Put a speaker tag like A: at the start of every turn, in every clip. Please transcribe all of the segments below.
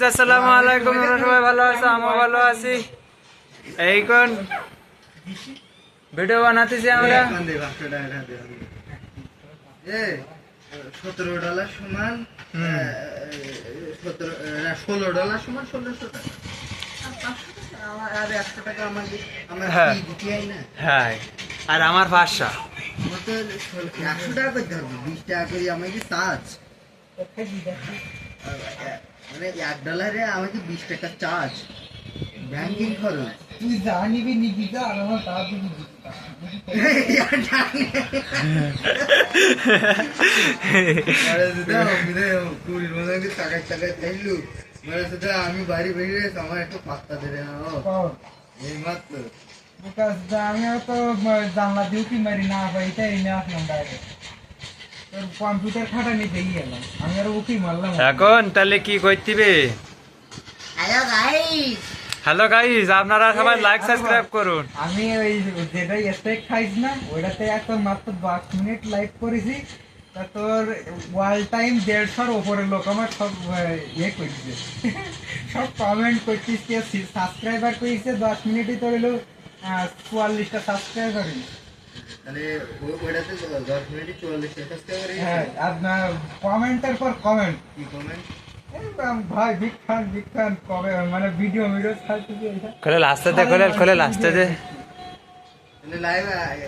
A: আসসালামু আলাইকুম, সবাই ভালো আছো? আমিও ভালো আছি। এই কোন ভিডিও বানাতেছি আমরা।
B: $17 সমান $16 সমান 1600 টাকা। আর 100 টাকা আমাকে আমার
A: হ্যাঁ।
B: দিতে হয় না।
A: হ্যাঁ, আর আমার 500।
B: আমার তো 100 টাকা করতে হবে, 20 টাকা করে আমাকে চার্জ। মানে $1 আমাকে 20 টাকা চার্জ, ব্যাংকিং খরচ।
C: তুই যা নিবি নিবি যা, আর আমার তা দিবি
B: আমি বাড়ি বেরিয়ে আমার একটু পাত্তা দেবে না। এই মাত্র
C: আমি তো জানলা দিয়ে কি মারি না ভাই, এটাই এনে আসলাম ডাইরেক্ট। তোর কম্পিউটার খাটা নিতে গেলাম, আমি আর উকি মারলাম।
A: এখন তাহলে কি করতে?
B: হ্যালো গাইস,
A: হ্যালো গাইস, আপনারা সবাই লাইক সাবস্ক্রাইব করুন।
C: আমি ওই যেটা স্টেক খাইস না, ওইটাতে এখন মাত্র 10 মিনিট লাইভ করেছি। তা তোর ওয়াল টাইম 150-র উপরে লোক আমার সব ইয়ে করছে, সব কমেন্ট করছিস, কেউ সাবস্ক্রাইবার করেছে। 10 মিনিটই তো হইলো 44টা সাবস্ক্রাইবার।
B: তাহলে ওইটাতে 10 মিনিটে 44 টাকা সাবস্ক্রাইবার।
C: হ্যাঁ, আপনার কমেন্টের পর কমেন্ট।
B: কি কমেন্ট?
C: ভাই বিগ ফ্যান কবে মানে ভিডিও ছাড়তে
A: খোলে লাস্টে দে, খোলে লাস্টে দে।
B: তাহলে লাইভ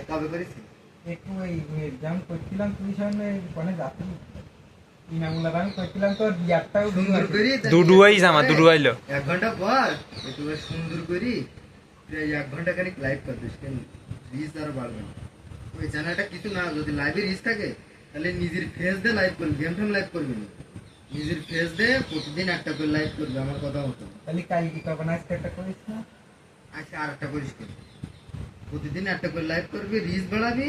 B: কবে করেছি?
C: একটু ওই এক্সাম করছিলাম, তুই সামনে কোনে যাচ্ছি ইনামুল্লাহ আমি করছিলাম, তোর ইয়ারটাও
B: সুন্দর করি
A: দুডু আইস, আমার দুডু আইলো।
B: 1 ঘন্টা পর একটু সুন্দর করি, 1 ঘন্টা খানিক লাইভ কর দিস, কেন রিচ আর বাড়বে না। ওই চ্যানেলটা কিছু না, যদি লাইভে রিচ থাকে তাহলে নিজের ফেস দিয়ে লাইভ করবি, গেম টেম লাইভ করবি না, নিজের ফেস দিয়ে প্রতিদিন একটা করে লাইভ করবি। আমার কথা মতো
C: তাহলে কাল কি করবো না, আজকে একটা করিস না।
B: আচ্ছা, আর একটা করিস, প্রতিদিন একটা করে লাইভ করবি, রিচ বাড়াবি।